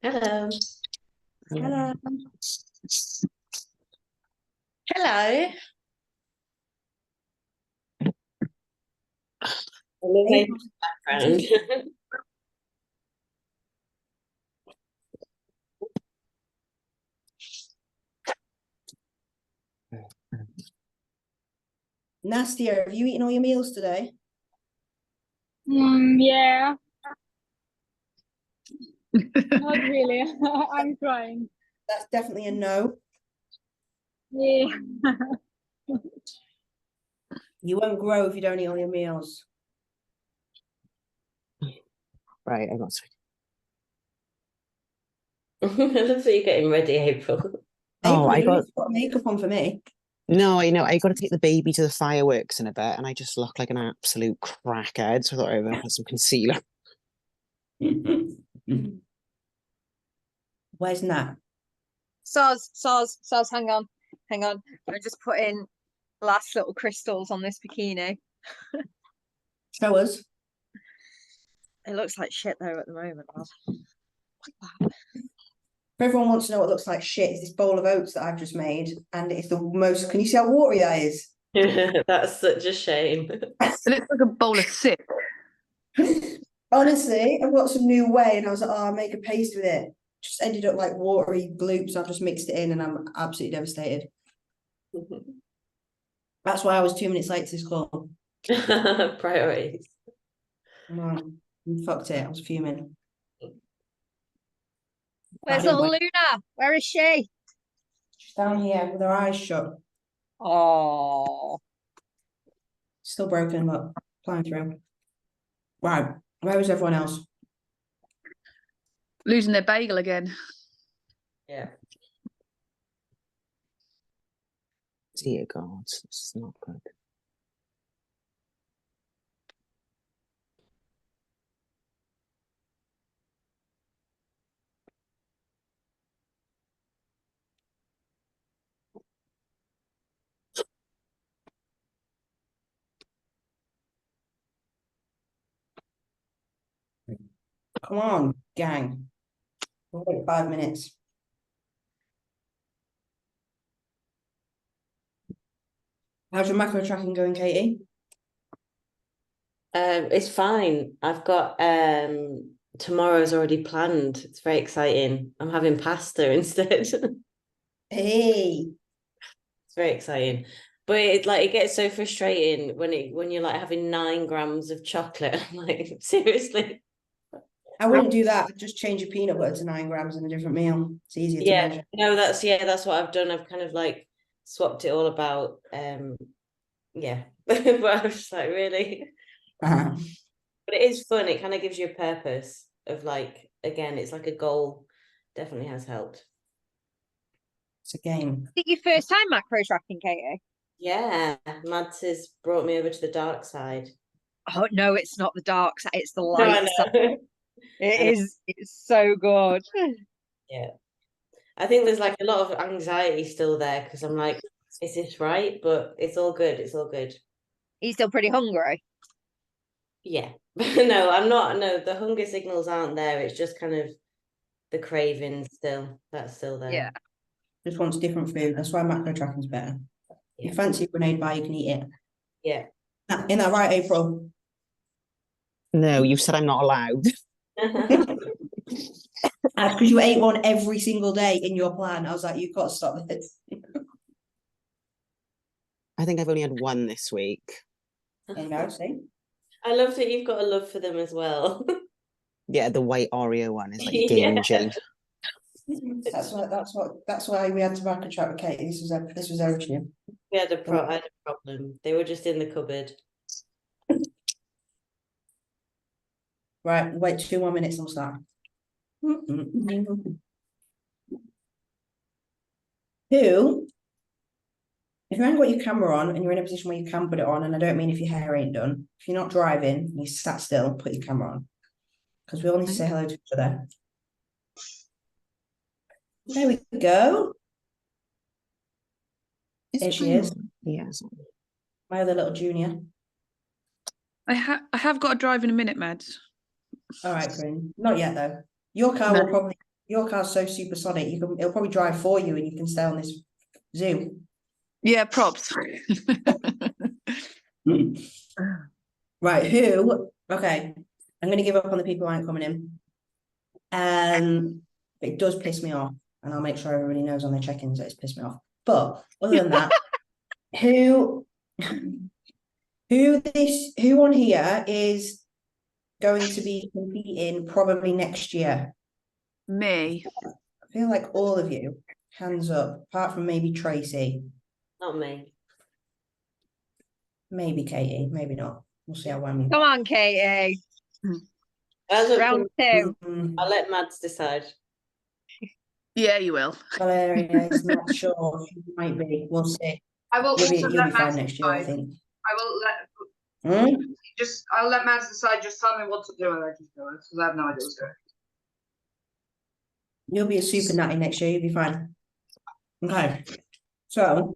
Hello. Hello. Hello. Hey. Background. Nastia, have you eaten all your meals today? Yeah, not really. I'm trying. That's definitely a no. Yeah. You won't grow if you don't eat all your meals. Right, I got to. I love that you're getting ready, April. Oh, I got Got makeup on for me. no, I know. I got to take the baby to the fireworks in a bit, and I just look like an absolute crackhead. So I thought I would put some concealer. Where's Nat? Soz, hang on. I'm just putting last little crystals on this bikini. Show us. It looks like shit though at the moment, love. If everyone wants to know what looks like shit, it's this bowl of oats that I've just made, and it's the most. Can you see how watery that is? That's such a shame. It looks like a bowl of sick. Honestly, I've got some new whey, and I was like, oh, I'll make a paste with it. Just ended up like watery gloops. I've just mixed it in, and I'm absolutely devastated. That's why I was 2 minutes late to this call. Priorities. I fucked it. I was fuming. Where's little Luna? Where is she? She's down here with her eyes shut. Oh, Still broken, but flying through. Right. Where was everyone else? Losing their bagel again. Yeah. Dear God, this is not good. Come on, gang. We'll wait 5 minutes. How's your macro tracking going, Katie? It's fine. I've got tomorrow's already planned. It's very exciting. I'm having pasta instead. Hey. It's very exciting. But it gets so frustrating when you're like having 9 grams of chocolate. I'm like, seriously. I wouldn't do that. I'd just change your peanut butter to 9 grams in a different meal. It's easier to Yeah, measure. no, that's what I've done. I've kind of like swapped it all about. Yeah. But I was just like, really? Uh-huh. But it is fun. It kind of gives you a purpose of like, again, it's like a goal. Definitely has helped. It's a game. is it your first time macro tracking, Katie? Yeah, Mads has brought me over to the dark side. Oh no, it's not the dark side, it's the No, I light side. know. It's so good. Yeah. I think there's like a lot of anxiety still there because I'm like, is this right? But it's all good. It's all good. He's still pretty hungry. Yeah. No, I'm not. No, the hunger signals aren't there. It's just kind of the craving still. That's still there. Yeah. Just wants different food. That's why macro tracking's better. Yeah. You fancy a grenade bar, you can eat it. Yeah. Isn't that right, April? No, you said I'm not allowed. That's because you ate one every single day in your plan. I was like, you've got to stop this. I think I've only had one this week. There you go, see? I love that you've got a love for them as well. Yeah, the white Oreo one is like Yeah. game-changing. That's why we had to macro track with Katie. This was everything. I had a problem. They were just in the cupboard. Right, wait 2 more minutes and we'll start. Who, if you haven't got your camera on and you're in a position where you can put it on, and I don't mean if your hair ain't done, if you're not driving and you sat still, put your camera on. Because we all need to say hello to each other. There we go. There she is. Yes. My other little junior. I have got to drive in a minute, Mads. All right, Corinne. Not yet though. Your car No. will probably your car's so supersonic, it'll probably drive for you and you can stay on this zoo. Yeah, props. Right, who? Okay, I'm going to give up on the people who aren't coming in. It does piss me off, and I'll make sure everybody knows on their check-ins that it's pissed me off. But other than that, who on here is going to be competing probably next year? Me. I feel like all of you, hands up, apart from maybe Tracy, Not me. maybe Katie, maybe not. We'll see how one. Come on, Katie. As a- Round two. I'll let Mads decide. Yeah, you will. Valeria is not sure. She might be. We'll see. I will You'll also be let fine Mads next year, I decide. think. I will let Hmm? I'll let Mads decide. Just tell me what to do and I just do it because I have no idea what's going. You'll be a super natty next year. You'll be fine. Okay. So,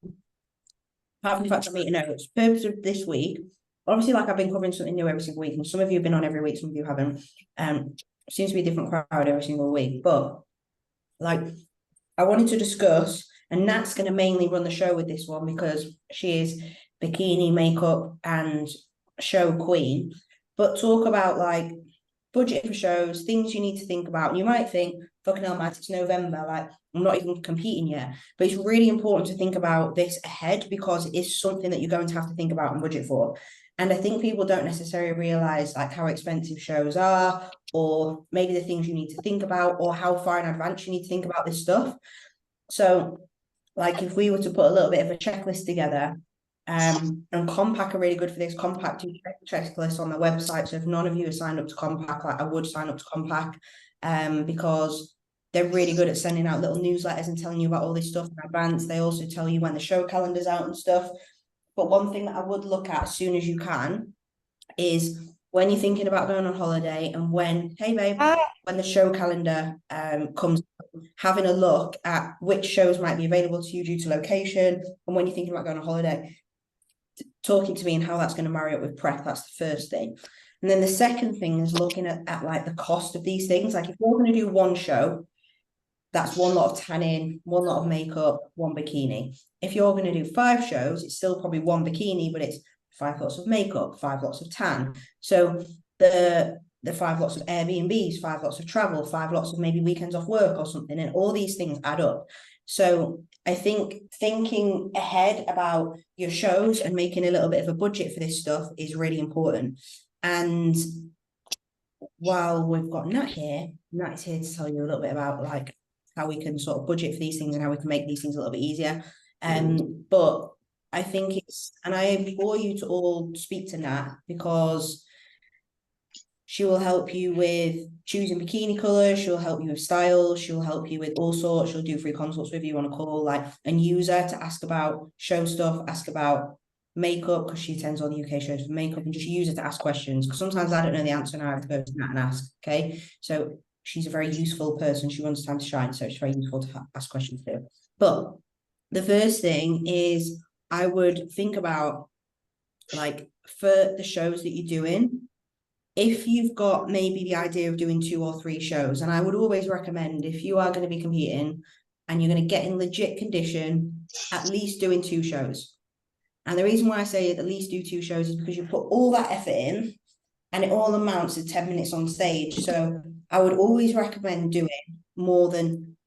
apart from the fact I'm meeting notes, purpose of this week, obviously, like I've been covering something new every single week, and some of you have been on every week, some of you haven't. Seems to be a different crowd every single week, but like I wanted to discuss, and Nat's going to mainly run the show with this one because she is bikini, makeup, and show queen. But talk about like budget for shows, things you need to think about. And you might think, fucking hell, Matt, it's November, like I'm not even competing yet. But it's really important to think about this ahead because it's something that you're going to have to think about and budget for. And I think people don't necessarily realize like how expensive shows are, or maybe the things you need to think about, or how far in advance you need to think about this stuff. So, like if we were to put a little bit of a checklist together, and Compact are really good for this. Compact do checklists on their website. So if none of you are signed up to Compact, like I would sign up to Compact, because they're really good at sending out little newsletters and telling you about all this stuff in advance. They also tell you when the show calendar's out and stuff. But one thing that I would look at as soon as you can is when you're thinking about going on holiday and when, hey babe, when the show calendar comes, having a look at which shows might be available to you due to location, and when you're thinking about going on holiday, talking to me and how that's going to marry up with prep. That's the first thing. And then the second thing is looking at like the cost of these things. Like if you're going to do one show, that's one lot of tanning, one lot of makeup, one bikini. If you're going to do 5 shows, it's still probably one bikini, but it's 5 lots of makeup, 5 lots of tan. So the 5 lots of Airbnbs, 5 lots of travel, 5 lots of maybe weekends off work or something, and all these things add up. So I think thinking ahead about your shows and making a little bit of a budget for this stuff is really important. And while we've got Nat here, Nat is here to tell you a little bit about like how we can sort of budget for these things and how we can make these things a little bit easier. But I think it's, and I implore you to all speak to Nat because she will help you with choosing bikini colors. She'll help you with style. She'll help you with all sorts. She'll do free consults with you on a call, like and use her to ask about show stuff, ask about makeup because she attends all the UK shows for makeup, and just use her to ask questions because sometimes I don't know the answer and I have to go to Nat and ask. Okay, so she's a very useful person. She runs Time to Shine, so it's very useful to ask questions to. But the first thing is I would think about like for the shows that you're doing, if you've got maybe the idea of doing 2 or 3 shows, and I would always recommend if you are going to be competing and you're going to get in legit condition, at least doing 2 shows. And the reason why I say at least do 2 shows is because you put all that effort in and it all amounts to 10 minutes on stage. So I would always recommend doing more than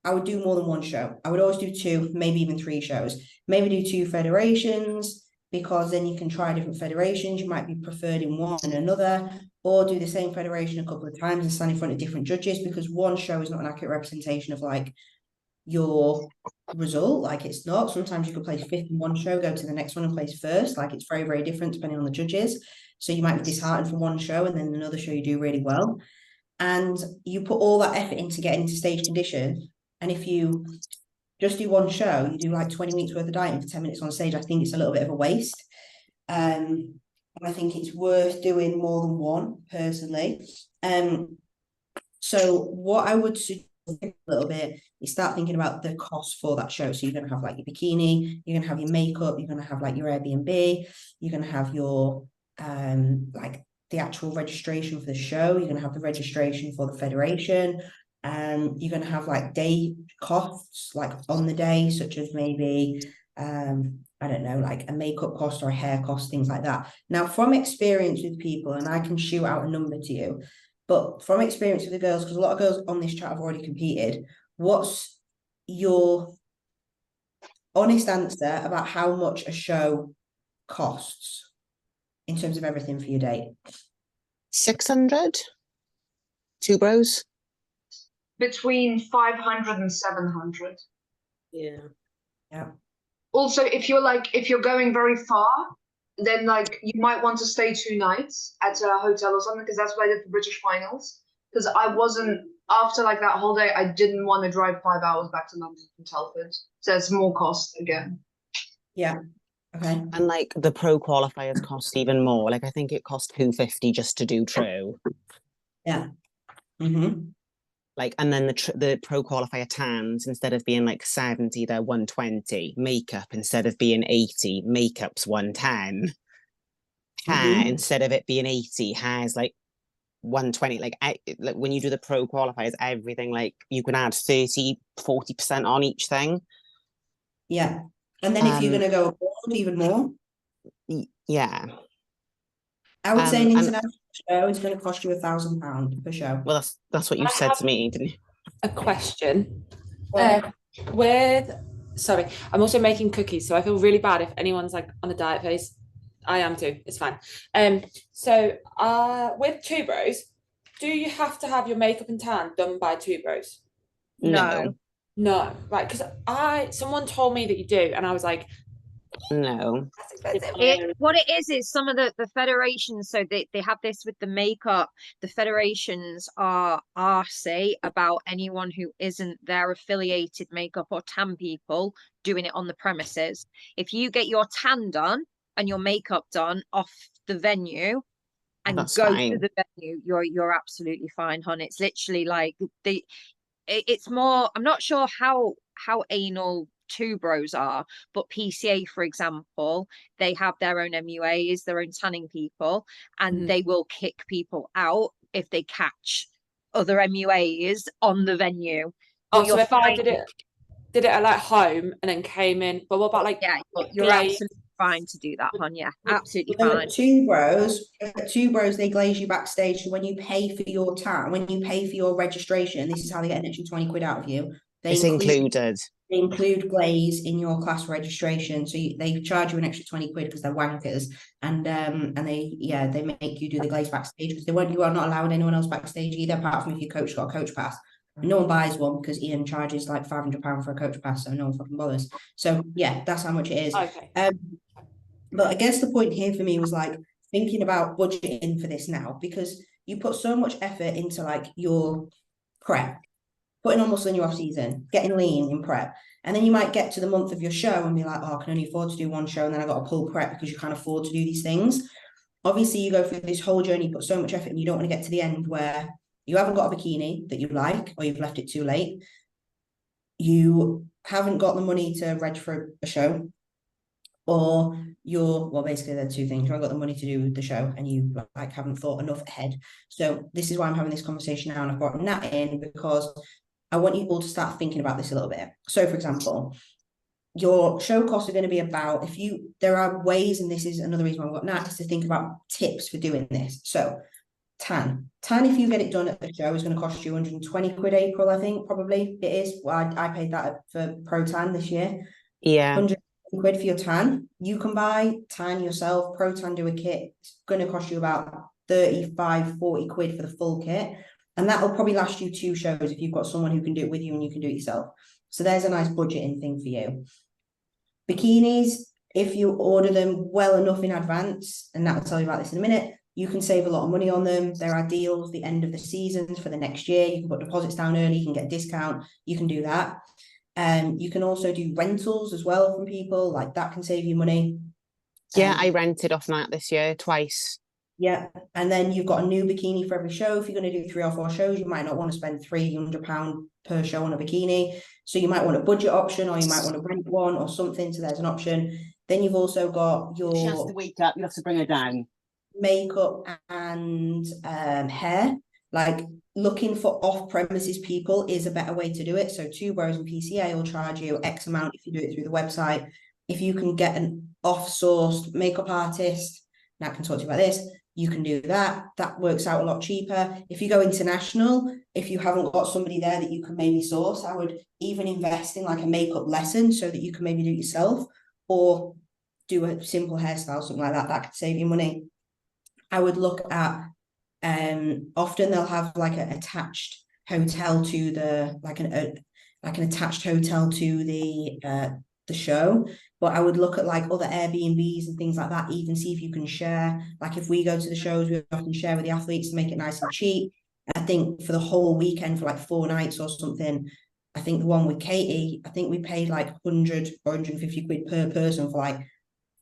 1 show. I would always do 2, maybe even 3 shows. Maybe do 2 federations, because then you can try different federations. You might be preferred in one and another, or do the same federation a couple of times and stand in front of different judges, because one show is not an accurate representation of like your result. Like it's not. Sometimes you could place 5th in one show, go to the next one and place 1st. Like it's very, very different depending on the judges. So you might be disheartened for one show and then another show you do really well. And you put all that effort into getting into stage condition. And if you just do one show, you do like 20 minutes worth of dieting for 10 minutes on stage, I think it's a little bit of a waste. And I think it's worth doing more than one, personally. So what I would suggest a little bit is start thinking about the cost for that show. So you're going to have like your bikini, you're going to have your makeup, you're going to have like your Airbnb, you're going to have your like the actual registration for the show, you're going to have the registration for the federation, You're going to have like day costs, like on the day, such as maybe, I don't know, like a makeup cost or a hair cost, things like that. Now, from experience with people, and I can shoot out a number to you, but from experience with the girls, because a lot of girls on this chat have already competed, what's your honest answer about how much a show costs in terms of everything for your date? 600? Two bros? Between 500 and 700. Yeah. Yeah. Also, if you're going very far, then like you might want to stay 2 nights at a hotel or something, because that's why I did the British finals. Because I wasn't, after like that whole day, I didn't want to drive 5 hours back to London from Telford. So it's more cost again. Yeah. Okay. And like the pro qualifiers cost even more. Like I think it cost 250 just to do true. Yeah. Mm-hmm. Like, and then the pro qualifier tans, instead of being like 70, they're 120. Makeup, instead of being 80, makeup's 110. Hair, Mm-hmm. instead of it being 80, hair's like 120. Like when you do the pro qualifiers, everything, like you can add 30-40% on each thing. Yeah. And then if you're going to go abroad, even more. Yeah. I would say an and- international show is going to cost you £1,000 per show. Well, that's what you I said have- to me, didn't you? A question. Well, Sorry, I'm also making cookies, so I feel really bad if anyone's like on a diet phase. I am too. It's fine. So with Two Bros, do you have to have your makeup and tan done by Two Bros? No. No, right? Because someone told me that you do, and I was like, No. that's expensive. What it is some of the federations, so they have this with the makeup, the federations are arsey about anyone who isn't their affiliated makeup or tan people doing it on the premises. If you get your tan done and your makeup done off the venue and That's go fine. to the venue, you're absolutely fine, hon. It's literally like it's more, I'm not sure how anal Two Bros are, but PCA, for example, they have their own MUAs, their own tanning people, and they will kick people out if they catch other MUAs on the venue. Oh, so if I did it at like home and then came in, but what about like, yeah, you're glaze? absolutely fine to do that, hon. Yeah, absolutely so fine. at Two Bros, they glaze you backstage. So when you pay for your tan, when you pay for your registration, this is how they get an extra 20 quid out of you. It's included. They include glaze in your class registration, so they charge you an extra 20 quid because they're wankers, and they make you do the glaze backstage, because you are not allowed anyone else backstage either, apart from if your coach got a coach pass. And no one buys one because Ian charges like £500 for a coach pass, so no one fucking bothers. So yeah, that's how much it is. Okay. But I guess the point here for me was like thinking about budgeting for this now, because you put so much effort into like your prep, putting on muscle in your off season, getting lean in prep. And then you might get to the month of your show and be like, oh, I can only afford to do one show. And then I got to pull prep because you can't afford to do these things. Obviously, you go through this whole journey, put so much effort, and you don't want to get to the end where you haven't got a bikini that you like, or you've left it too late. You haven't got the money to reg for a show, or basically there are two things. You haven't got the money to do the show, and you like haven't thought enough ahead. So this is why I'm having this conversation now, and I've brought Nat in because I want you all to start thinking about this a little bit. So for example, your show costs are going to be about, there are ways, and this is another reason why I've got Nat, is to think about tips for doing this. So tan, if you get it done at the show, is going to cost you 120 quid, April, I think, probably it is. Well, I paid that for Pro Tan this year. Yeah. 100 quid for your tan. You can buy tan yourself. Pro Tan do a kit. It's going to cost you about 35-40 quid for the full kit, and that will probably last you 2 shows if you've got someone who can do it with you and you can do it yourself. So there's a nice budgeting thing for you. Bikinis, if you order them well enough in advance, and Nat will tell you about this in a minute, you can save a lot of money on them. There are deals the end of the seasons for the next year. You can put deposits down early, you can get a discount, you can do that. You can also do rentals as well from people, like that can save you money. Yeah, I rented off Nat this year twice. Yeah, and then you've got a new bikini for every show. If you're going to do 3 or 4 shows, you might not want to spend £300 per show on a bikini. So you might want a budget option, or you might want to rent one or something. So there's an option. Then you've also got your... She has to wake up, you have to bring her down. Makeup and hair. like looking for off-premises people is a better way to do it. So Two Bros and PCA will charge you X amount if you do it through the website. If you can get an off-sourced makeup artist, now I can talk to you about this, you can do that. That works out a lot cheaper. If you go international, if you haven't got somebody there that you can maybe source, I would even invest in like a makeup lesson so that you can maybe do it yourself, or do a simple hairstyle, something like that. That could save you money. I would look at, often they'll have like an attached hotel to the, like an attached hotel to the show. But I would look at like other Airbnbs and things like that, even see if you can share. Like if we go to the shows, we often share with the athletes to make it nice and cheap. I think for the whole weekend, for like 4 nights or something, I think the one with Katie, I think we paid like 100 or 150 quid per person for like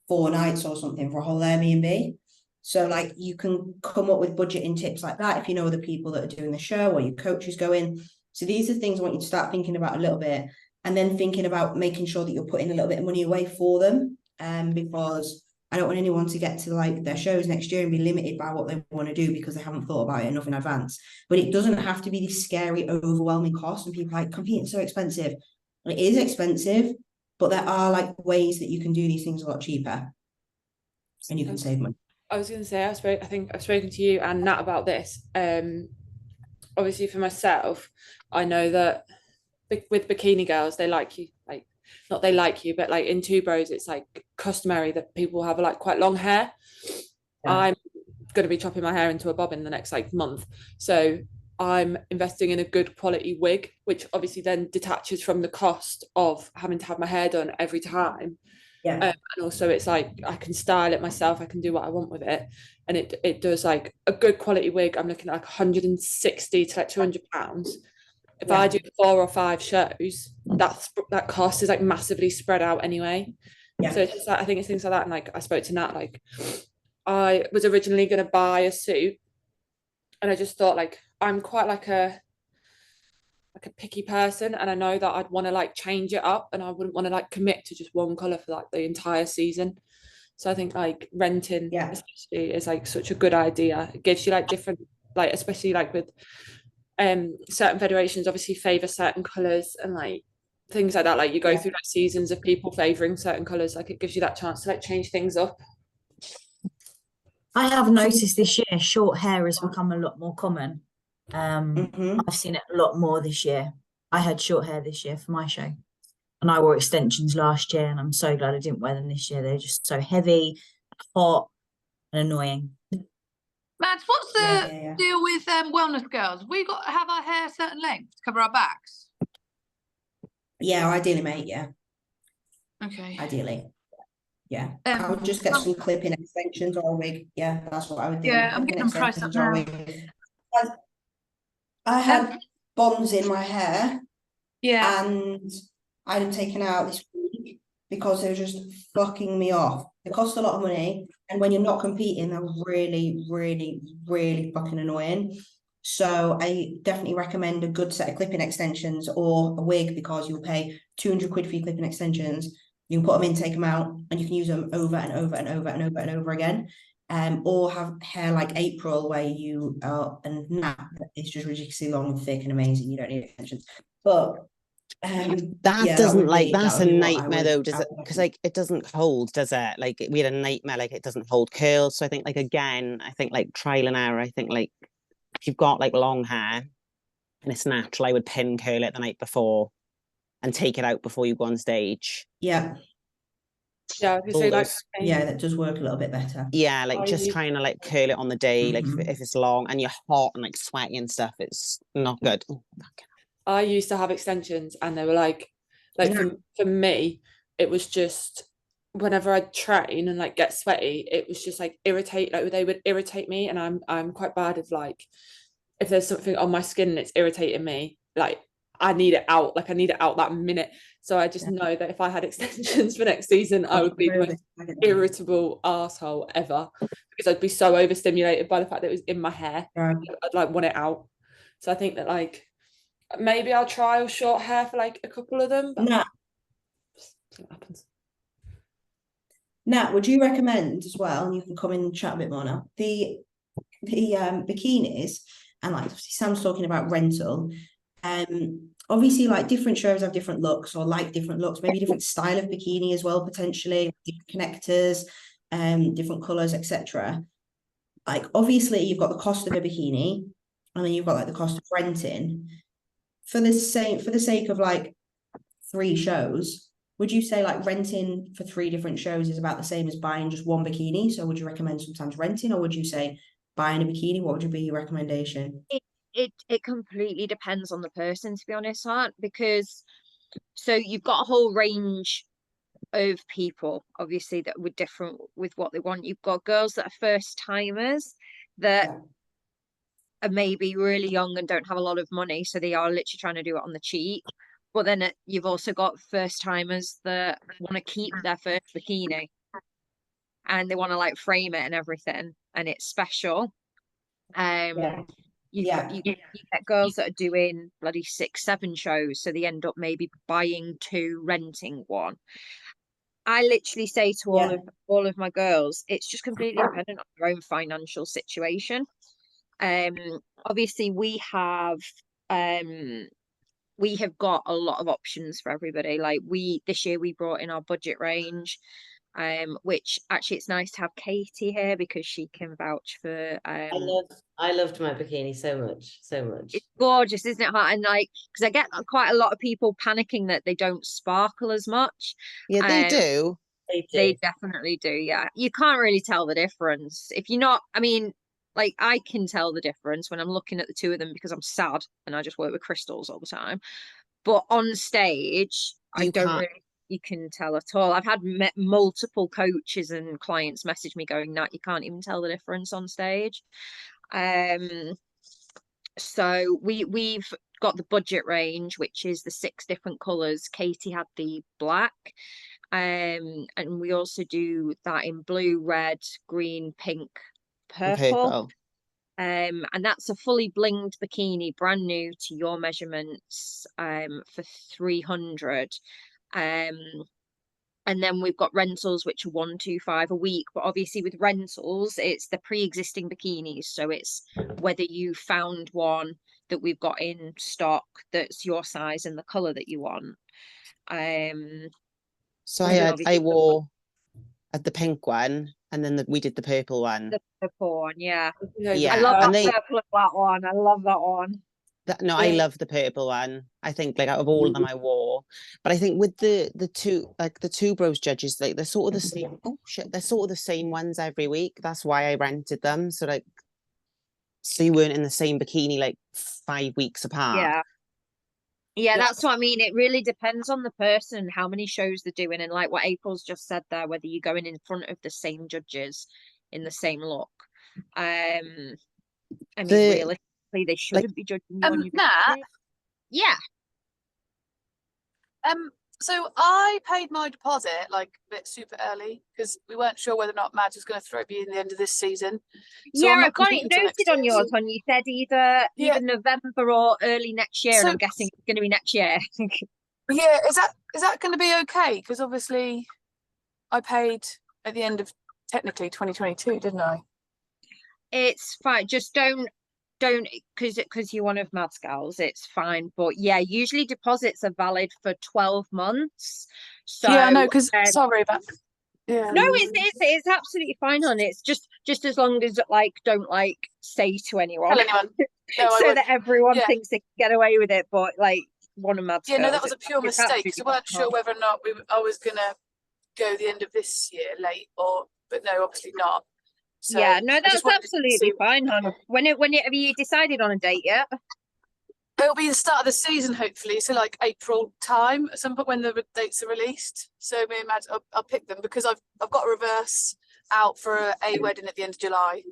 4 nights or something for a whole Airbnb. So like you can come up with budgeting tips like that if you know the people that are doing the show or your coach is going. So these are things I want you to start thinking about a little bit, and then thinking about making sure that you're putting a little bit of money away for them. Because I don't want anyone to get to like their shows next year and be limited by what they want to do because they haven't thought about it enough in advance. But it doesn't have to be this scary, overwhelming cost. And people are like, competing is so expensive. It is expensive, but there are like ways that you can do these things a lot cheaper and you can save money. I was going to say, I think I've spoken to you and Nat about this. Obviously for myself, I know that with Bikini Girls, they like you, like, not they like you, but like in Two Bros, it's like customary that people have like quite long hair. Yeah. I'm going to be chopping my hair into a bob in the next like month. So I'm investing in a good quality wig, which obviously then detaches from the cost of having to have my hair done every time. Yeah. And also it's like I can style it myself, I can do what I want with it, and it does like a good quality wig. I'm looking at like 160 to like £200. If I do 4 or 5 shows, that cost is like massively spread out anyway. So it's just like, I think it's things like that. And like I spoke to Nat, like I was originally going to buy a suit, and I just thought like I'm quite like a picky person, and I know that I'd want to like change it up, and I wouldn't want to like commit to just one color for like the entire season. So I think like renting especially is like such a good idea. It gives you like different, like especially like with certain federations obviously favor certain colors and like things like that. Like you go through like seasons of people favoring certain colors. Like it gives you that chance to like change things up. I have noticed this year short hair has become a lot more common. I've seen it a lot more this year. I had short hair this year for my show, and I wore extensions last year, and I'm so glad I didn't wear them this year. They're just so heavy, hot, and annoying. Mads, what's the deal with wellness girls? We got to have our hair a certain length to cover our backs. Yeah, ideally, mate. Yeah. Okay. Ideally. Yeah. I would just get some clipping extensions or a wig. Yeah, that's what I would do. Yeah, I'm getting them priced up now. I had bonds in my hair. Yeah. And I had them taken out this week because they were just fucking me off. They cost a lot of money, and when you're not competing, they're really, really, really fucking annoying. So I definitely recommend a good set of clipping extensions or a wig, because you'll pay 200 quid for your clipping extensions. You can put them in, take them out, and you can use them over and over and over and over and over again. Or have hair like April, where you and Nat, it's just ridiculously long and thick and amazing. You don't need extensions, but that's a nightmare though, does it? Because like it doesn't hold, does it? Like we had a nightmare, like it doesn't hold curls. So I think like again, I think like trial and error. I think like if you've got like long hair and it's natural, I would pin curl it the night before and take it out before you go on stage. Yeah. Yeah, that does work a little bit better. Yeah, like just trying to like curl it on the day, like if it's long and you're hot and like sweaty and stuff, it's not good. I used to have extensions, and they were like for me, it was just whenever I'd train and like get sweaty, it was just like they would irritate me, and I'm quite bad of like if there's something on my skin and it's irritating me, like I need it out, that minute. So I just know that if I had extensions for next season, I would be the most irritable asshole ever, because I'd be so overstimulated by the fact that it was in my hair. I'd like want it out. So I think that like maybe I'll try short hair for like a couple of them. But Nat, see what happens. Nat, would you recommend as well, and you can come in and chat a bit more now, the bikinis, and like Sam's talking about rental. Obviously, like different shows have different looks or like different looks, maybe different style of bikini as well, potentially different connectors, different colors, etc. Like obviously you've got the cost of a bikini, and then you've got like the cost of renting. For the sake of like 3 shows, would you say like renting for 3 different shows is about the same as buying just one bikini? So would you recommend sometimes renting, or would you say buying a bikini? What would be your recommendation? It completely depends on the person, to be honest, because so you've got a whole range of people, obviously, that were different with what they want. You've got girls that are first timers that are maybe really young and don't have a lot of money, so they are literally trying to do it on the cheap. But then you've also got first timers that want to keep their first bikini, and they want to like frame it and everything, and it's special. You get girls that are doing bloody 6, 7 shows, so they end up maybe buying 2, renting 1. I literally say to all of my girls, it's just completely dependent on their own financial situation. Obviously we have got a lot of options for everybody. Like this year we brought in our budget range, which actually it's nice to have Katie here because she can vouch for. I loved my bikini so much. It's gorgeous, isn't it? And like, because I get quite a lot of people panicking that they don't sparkle as much. Yeah, they do. They definitely do. Yeah, you can't really tell the difference if you're not. I mean, like I can tell the difference when I'm looking at the 2 of them because I'm sad and I just work with crystals all the time. But on stage, I don't really. You can tell at all. I've had multiple coaches and clients message me going, "Nat, you can't even tell the difference on stage." So we've got the budget range, which is the 6 different colors. Katie had the black, and we also do that in blue, red, green, pink, purple. And that's a fully blinged bikini, brand new to your measurements, for 300. And then we've got rentals, which are 125 a week. But obviously with rentals, it's the pre-existing bikinis. So it's whether you found one that we've got in stock that's your size and the color that you want. So I wore the pink one, and then we did the purple one. The purple one, yeah. Yeah, I love that one. I love that one. I love the purple one. I think like out of all of them I wore, but I think with the 2 bros judges, like they're sort of the same. Oh shit, they're sort of the same ones every week. That's why I rented them. So like, so you weren't in the same bikini like 5 weeks apart. Yeah, that's what I mean. It really depends on the person, how many shows they're doing, and like what April's just said there, whether you're going in front of the same judges in the same look. I mean, realistically, they shouldn't be judging you on your Nat? Yeah. So I paid my deposit like a bit super early because we weren't sure whether or not Madge was going to throw me in the end of this season. So yeah, I've got it noted on yours when you said either November or early next year, and I'm guessing it's going to be next year. Yeah, is that going to be okay? Because obviously I paid at the end of technically 2022, didn't I? It's fine. Just don't because you're one of Mad's gals, it's fine. But yeah, usually deposits are valid for 12 months. So yeah, no, because sorry about no, it's absolutely fine, hon. It's just as long as like don't like say to anyone, tell anyone. No, so that everyone thinks they can get away with it. But like one of Mad's no, that was a pure mistake because we weren't sure whether or not I was gonna go the end of this year late but no, obviously not. So yeah, no, that's absolutely fine, hon. When have you decided on a date yet? It'll be the start of the season, hopefully. So like April time, at some point when the dates are released. So me and Mad, I'll pick them because I've got a reverse out for a wedding at the end of July,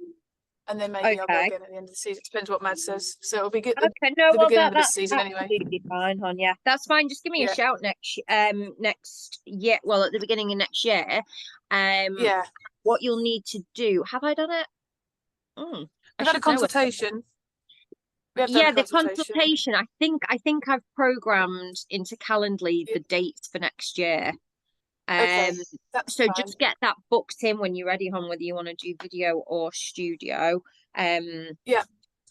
and then maybe I'll go again at the end of the season. It depends what Mad says. So it'll be good. Okay, no, well, that's of the season anyway. Absolutely fine, hon. Yeah, that's fine. Just give me a shout next year. Well, at the beginning of next year. What you'll need to do. Have I done it? I've had a consultation. The consultation. I think I've programmed into Calendly the dates for next year. So fine. Just get that booked in when you're ready, hon, whether you want to do video or studio.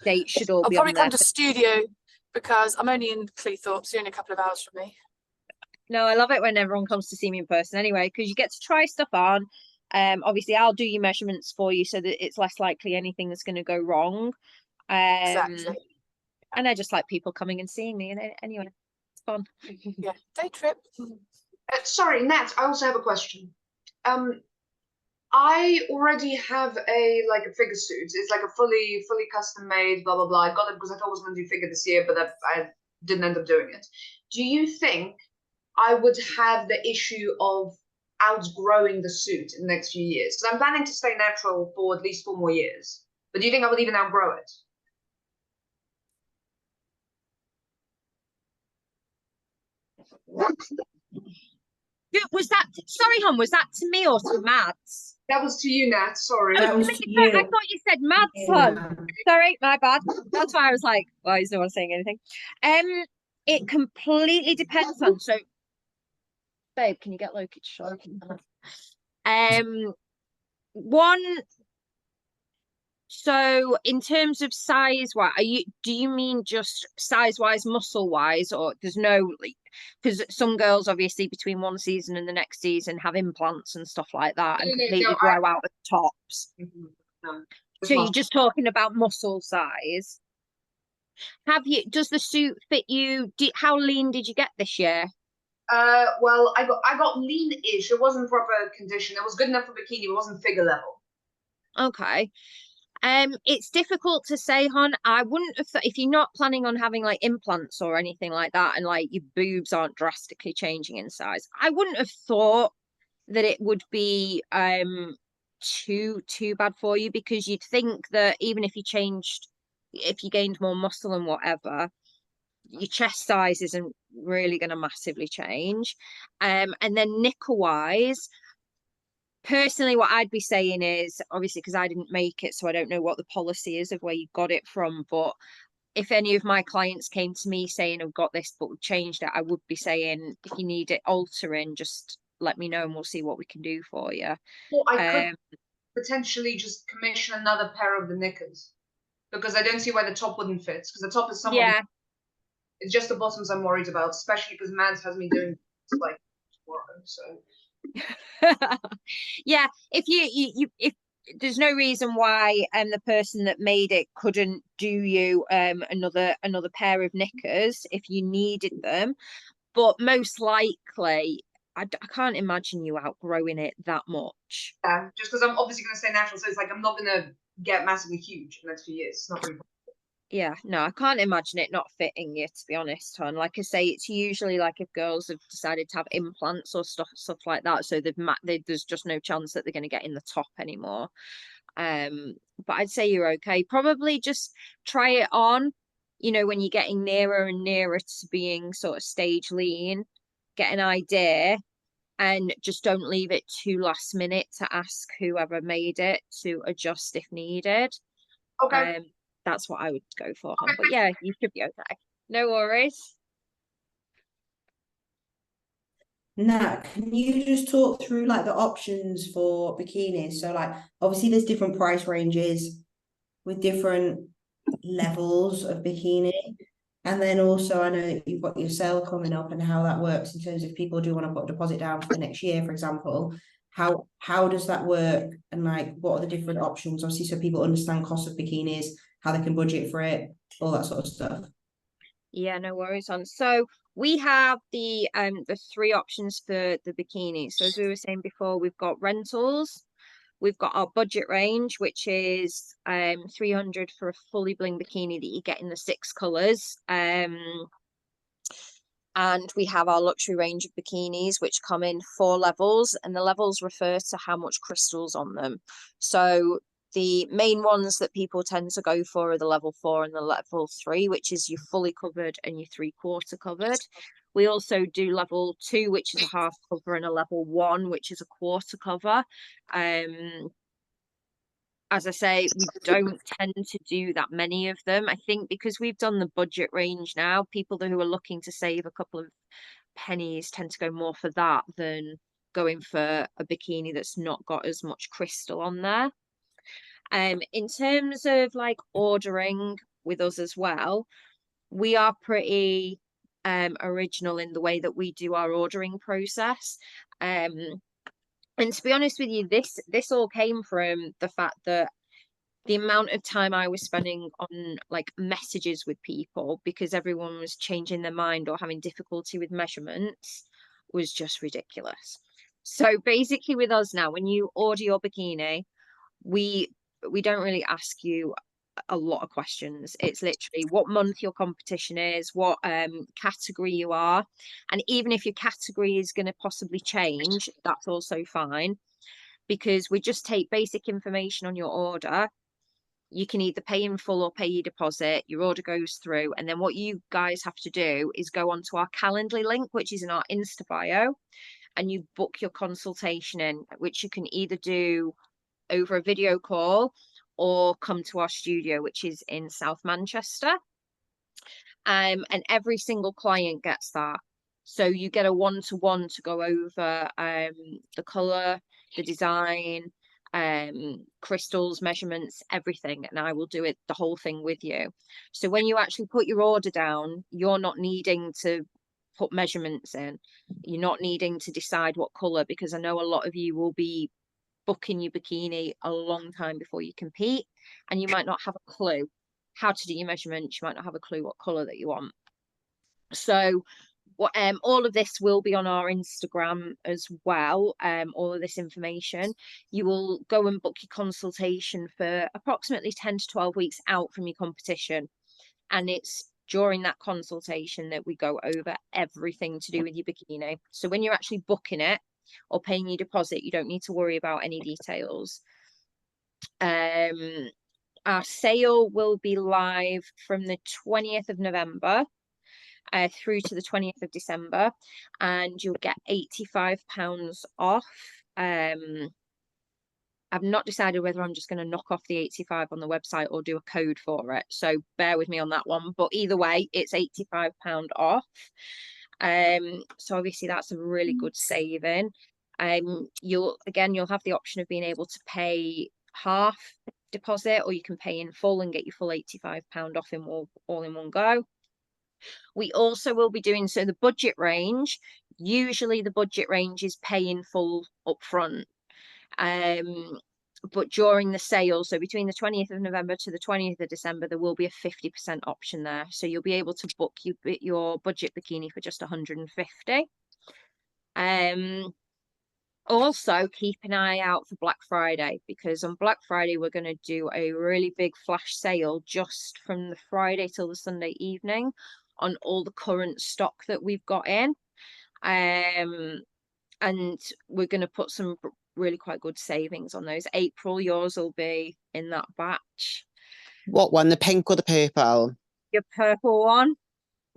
dates should all I'll be probably on there. come to studio because I'm only in Cleethorpes, so only a couple of hours from me. No, I love it when everyone comes to see me in person anyway, because you get to try stuff on. Obviously I'll do your measurements for you so that it's less likely anything that's going to go wrong. Exactly. And I just like people coming and seeing me, and anyway, it's fun. Yeah, day trip. Sorry, Nat, I also have a question. I already have a figure suit. It's like a fully custom made, blah blah blah. I got it because I thought I was going to do figure this year, but I didn't end up doing it. Do you think I would have the issue of outgrowing the suit in the next few years? Because I'm planning to stay natural for at least 4 more years. But do you think I would even outgrow it? Was that, sorry, hon, was that to me or to Mads? That was to you, Nat. Sorry. Oh, That was to to me, sorry, I you. thought you said Mads, Yeah. hon. Sorry, my bad. That's why I was like, well, he's no one saying anything. It completely depends on, so babe, can you get Loki to show? One, so in terms of size wise, do you mean just size wise, muscle wise, or there's no, like, because some girls obviously between one season and the next season have implants and stuff like that and completely grow out the tops. No, So you're just talking about muscle size. Does the suit fit you? How lean did you get this year? Well, I got lean-ish. It wasn't proper condition. It was good enough for bikini, but it wasn't figure level. Okay. It's difficult to say, hon. I wouldn't have if you're not planning on having like implants or anything like that, and like your boobs aren't drastically changing in size. I wouldn't have thought that it would be too bad for you, because you'd think that even if you gained more muscle and whatever, your chest size isn't really going to massively change. And then knicker wise, personally, what I'd be saying is, obviously because I didn't make it, so I don't know what the policy is of where you got it from, but if any of my clients came to me saying I've got this but we've changed it, I would be saying, if you need it altering, just let me know and we'll see what we can do for you. Well, I could potentially just commission another pair of the knickers, because I don't see why the top wouldn't fit, because the top is somewhat, yeah, it's just the bottoms I'm worried about, especially because Mads has me doing like tomorrow, so yeah, if there's no reason why the person that made it couldn't do you another pair of knickers if you needed them, but most likely I can't imagine you outgrowing it that much. yeah, just because I'm obviously going to stay natural, so it's like I'm not going to get massively huge in the next few years. It's not really. Yeah, no, I can't imagine it not fitting you, to be honest, hon. Like I say, it's usually like if girls have decided to have implants or stuff like that, so there's just no chance that they're going to get in the top anymore. But I'd say you're okay. Probably just try it on, when you're getting nearer and nearer to being sort of stage lean, get an idea, and just don't leave it too last minute to ask whoever made it to adjust if needed. Okay. That's what I would go for, hon. But yeah, you should be okay. No worries. Nat, can you just talk through like the options for bikinis? So like obviously there's different price ranges with different levels of bikini. And then also I know that you've got your sale coming up and how that works in terms of people do want to put a deposit down for the next year, for example. How does that work? And like what are the different options? Obviously, so people understand cost of bikinis, how they can budget for it, all that sort of stuff. Yeah, no worries on. So we have the 3 options for the bikini. So as we were saying before, we've got rentals, we've got our budget range, which is 300 for a fully bling bikini that you get in the 6 colors. And we have our luxury range of bikinis, which come in 4 levels, and the levels refer to how much crystal's on them. So the main ones that people tend to go for are the level 4 and the level 3, which is your fully covered and your 3/4 covered. We also do level 2, which is a half cover, and a level 1, which is a quarter cover. As I say, we don't tend to do that many of them. I think because we've done the budget range now, people who are looking to save a couple of pennies tend to go more for that than going for a bikini that's not got as much crystal on there. In terms of like ordering, with us as well, we are pretty original in the way that we do our ordering process. And to be honest with you, this all came from the fact that the amount of time I was spending on like messages with people because everyone was changing their mind or having difficulty with measurements was just ridiculous. So basically with us now, when you order your bikini, we don't really ask you a lot of questions. It's literally what month your competition is, what category you are, and even if your category is going to possibly change, that's also fine, because we just take basic information on your order. You can either pay in full or pay your deposit. Your order goes through, and then what you guys have to do is go onto our Calendly link, which is in our Insta bio, and you book your consultation in, which you can either do over a video call or come to our studio, which is in South Manchester. And every single client gets that. So you get a one-to-one to go over the colour, the design, crystals, measurements, everything, and I will do it, the whole thing with you. So when you actually put your order down, you're not needing to put measurements in. You're not needing to decide what colour, because I know a lot of you will be booking your bikini a long time before you compete, and you might not have a clue how to do your measurements. You might not have a clue what colour that you want. So what all of this will be on our Instagram as well. All of this information, you will go and book your consultation for approximately 10 to 12 weeks out from your competition, and it's during that consultation that we go over everything to do with your bikini. So when you're actually booking it or paying your deposit, you don't need to worry about any details. Our sale will be live from the 20th of November through to the 20th of December, and you'll get £85 off. I've not decided whether I'm just going to knock off the 85 on the website or do a code for it, so bear with me on that one, but either way it's £85 off. So obviously that's a really good saving. You'll have the option of being able to pay half deposit, or you can pay in full and get your full £85 off in all in one go. We also will be doing, so the budget range, usually the budget range is pay in full up front. But during the sale, so between the 20th of November to the 20th of December, there will be a 50% option there. So you'll be able to book your budget bikini for just 150. Also keep an eye out for Black Friday, because on Black Friday we're going to do a really big flash sale just from the Friday till the Sunday evening on all the current stock that we've got in. And we're going to put some really quite good savings on those. April, yours will be in that batch. What one, the pink or the purple? Your purple one.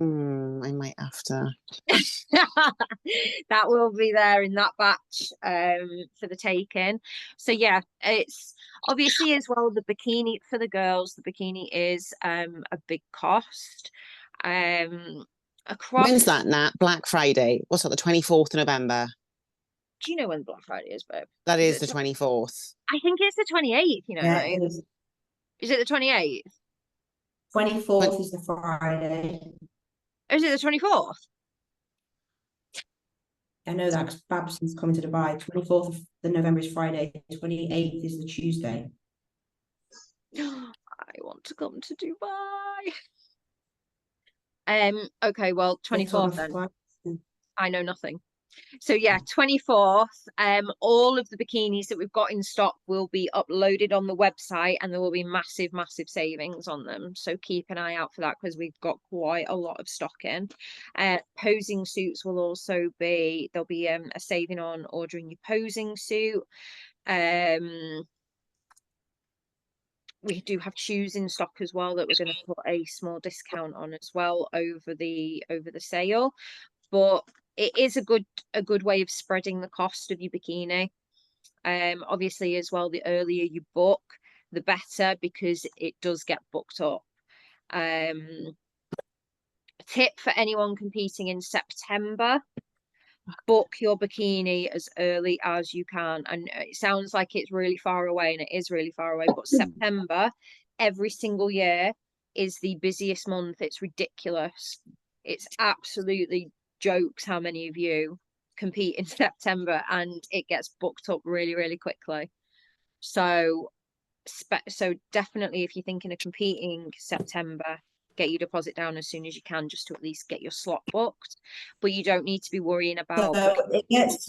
I might have to. That will be there in that batch for the taking. So yeah, it's obviously as well the bikini for the girls. The bikini is a big cost. Across. When's that, Nat? Black Friday. What's that? The 24th of November. Do you know when Black Friday is, babe? That is the 24th. I think it's the 28th. You know, Yeah, right? Is it the 28th? 24th is the Friday. Is it the 24th? I know that because Babson's coming to Dubai. 24th of the November is Friday. 28th is the Tuesday. I want to come to Dubai. Okay, well, 24th then. I know nothing. So yeah, 24th, all of the bikinis that we've got in stock will be uploaded on the website, and there will be massive savings on them. So keep an eye out for that, because we've got quite a lot of stock in. Posing suits will also be, there'll be a saving on ordering your posing suit. We do have shoes in stock as well that we're going to put a small discount on as well over the sale. But it is a good way of spreading the cost of your bikini. Obviously as well, the earlier you book, the better, because it does get booked up. A tip for anyone competing in September: book your bikini as early as you can. And it sounds like it's really far away, and it is really far away, but September every single year is the busiest month. It's ridiculous. It's absolutely jokes how many of you compete in September, and it gets booked up really, really quickly. So definitely, if you're thinking of competing September, get your deposit down as soon as you can, just to at least get your slot booked. But you don't need to be worrying about So it gets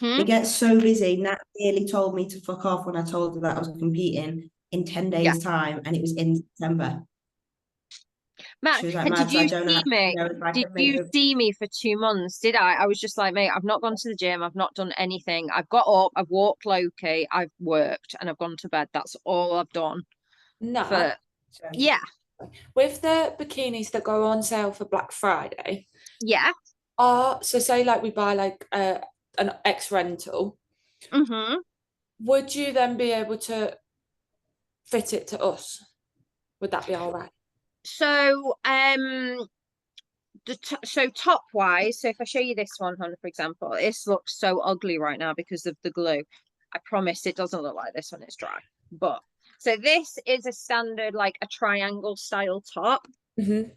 it gets so busy. Nat nearly told me to fuck off when I told her that I was competing in 10 days' time, and it was in September. Matt, She was like, and Mads, did I you don't see actually me? know if I Did can make you a-" see me for 2 months? Did I? I was just like, mate, I've not gone to the gym. I've not done anything. I've got up, I've walked Loki, I've worked, and I've gone to bed. That's all I've done. No. Yeah. With the bikinis that go on sale for Black Friday, Yeah. so say like we buy like an X rental, Mm-hmm. would you then be able to fit it to us? Would that be all right? So so top wise, so if I show you this one, Hannah, for example, this looks so ugly right now because of the glue. I promise it doesn't look like this when it's dry. But so this is a standard, like a triangle style top. Mm-hmm.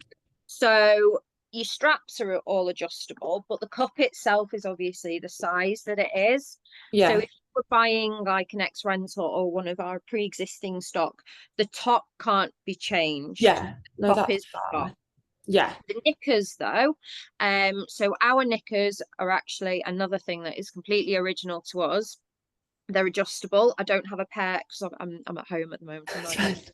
So your straps are all adjustable, but the cup itself is obviously the size that it is. Yeah. So if you were buying like an X rental or one of our pre-existing stock, the top can't be changed. Yeah. No, Top that's is the fine. top. Yeah. The knickers though, so our knickers are actually another thing that is completely original to us. They're adjustable. I don't have a pair because I'm at home at the moment. I'm not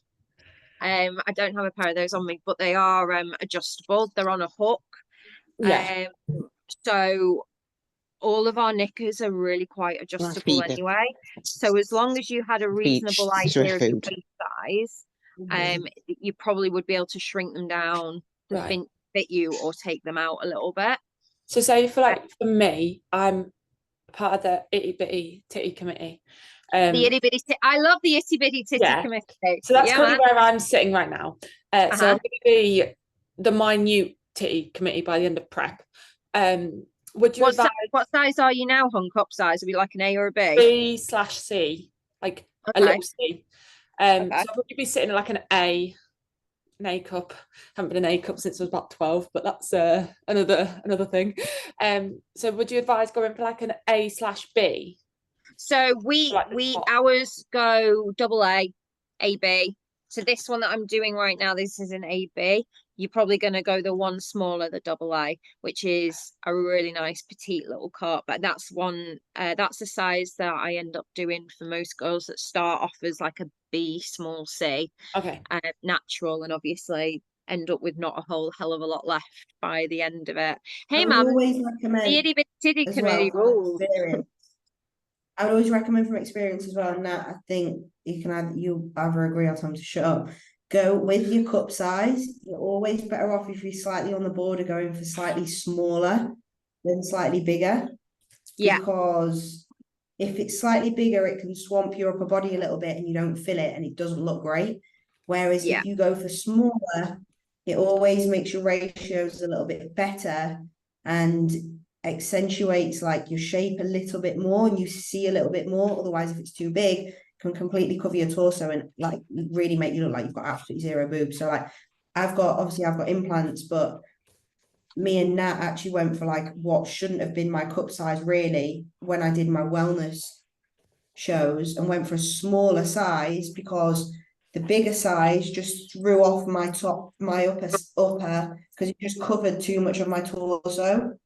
I don't have a pair of those on me, but they are adjustable. They're on a hook. Yeah. So all of our knickers are really quite adjustable anyway. So as long as you had a reasonable idea of your waist size, you probably would be able to shrink them down to fit you or take them out a little bit. So say for me, I'm part of the itty bitty titty committee. The itty bitty I love the itty bitty titty committee. So that's currently where I'm sitting right now. So I'm going to be the minute titty committee by the end of prep. Would you what size are you now, hung cup size? Are we like an A or a B? B/C, like a little C. So would you be sitting in like an A cup? Haven't been an A cup since I was about 12, but that's another thing. So would you advise going for like an A/B? So ours go double A, AB. So this one that I'm doing right now, this is an AB. You're probably going to go the one smaller, the double A, which is a really nice petite little cup. But that's that's the size that I end up doing for most girls that start off as like a B, small C. Okay. Natural, and obviously end up with not a whole hell of a lot left by the end of it. Hey, I would mum. always recommend The itty bitty committee rules. I would always recommend from experience as well, and that I think you either agree or tell them to shut up. Go with your cup size. You're always better off if you're slightly on the border going for slightly smaller than slightly bigger. Yeah. Because if it's slightly bigger, it can swamp your upper body a little bit and you don't feel it and it doesn't look great. Whereas if you go for smaller, it always makes your ratios a little bit better and accentuates like your shape a little bit more, and you see a little bit more. Otherwise, if it's too big, it can completely cover your torso and like really make you look like you've got absolutely zero boobs. So like I've got implants, but me and Nat actually went for like what shouldn't have been my cup size really when I did my wellness shows, and went for a smaller size because the bigger size just threw off my upper because it just covered too much of my torso.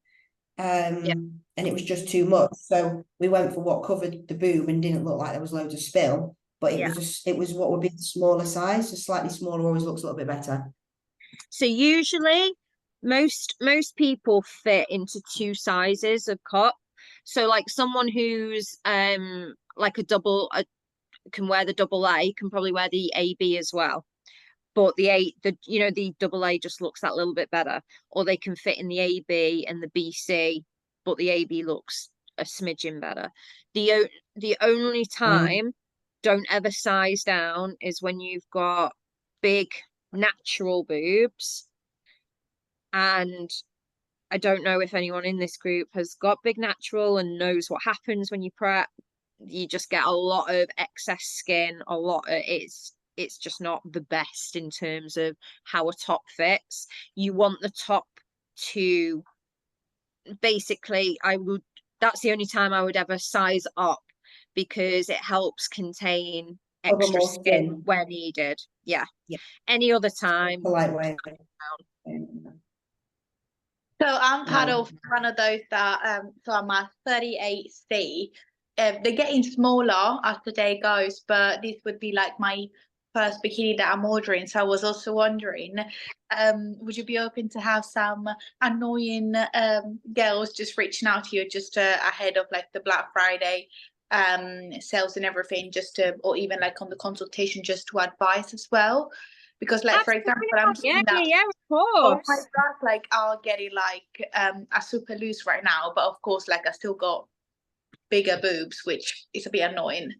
And it was just too much. So we went for what covered the boob and didn't look like there was loads of spill, but it was what would be the smaller size. So slightly smaller always looks a little bit better. So usually most people fit into 2 sizes of cup. So like someone who's like can wear the double A, can probably wear the AB as well. But the double A just looks that little bit better. Or they can fit in the AB and the BC, but the AB looks a smidgen better. The only time don't ever size down is when you've got big natural boobs. And I don't know if anyone in this group has got big natural and knows what happens when you prep. You just get a lot of excess skin, it's it's just not the best in terms of how a top fits. You want the top to basically, that's the only time I would ever size up, because it helps contain Cover extra more skin skin. where needed. Yeah. Yeah. Any other time. Polite way. So I'm part No. of one of those that so I'm a 38C. They're getting smaller as the day goes, but this would be like my first bikini that I'm ordering. So I was also wondering, would you be open to have some annoying girls just reaching out to you just ahead of like the Black Friday sales and everything, just to, or even like on the consultation, just to advise as well? Because like, for example, I'm seeing that of all my course. brands like are getting like a super loose right now, but of course like I still got bigger boobs, which is a bit annoying.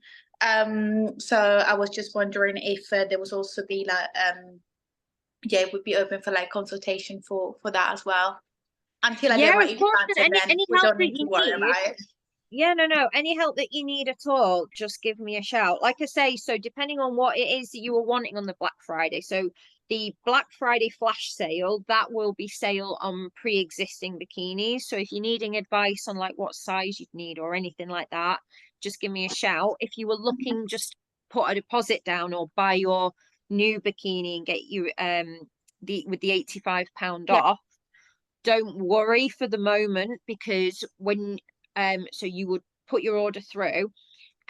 So I was just wondering if there was also be like yeah, it would be open for like consultation for that as well, until I Yeah, get my of course, implants, and and then any we help don't that need to you worry need. about it. Yeah, no, any help that you need at all, just give me a shout. Like I say, so depending on what it is that you were wanting on the Black Friday, so the Black Friday flash sale, that will be sale on pre-existing bikinis. So if you're needing advice on like what size you'd need or anything like that, just give me a shout. If you were looking just put a deposit down or buy your new bikini and get you with the £85 off, don't worry for the moment, because when so you would put your order through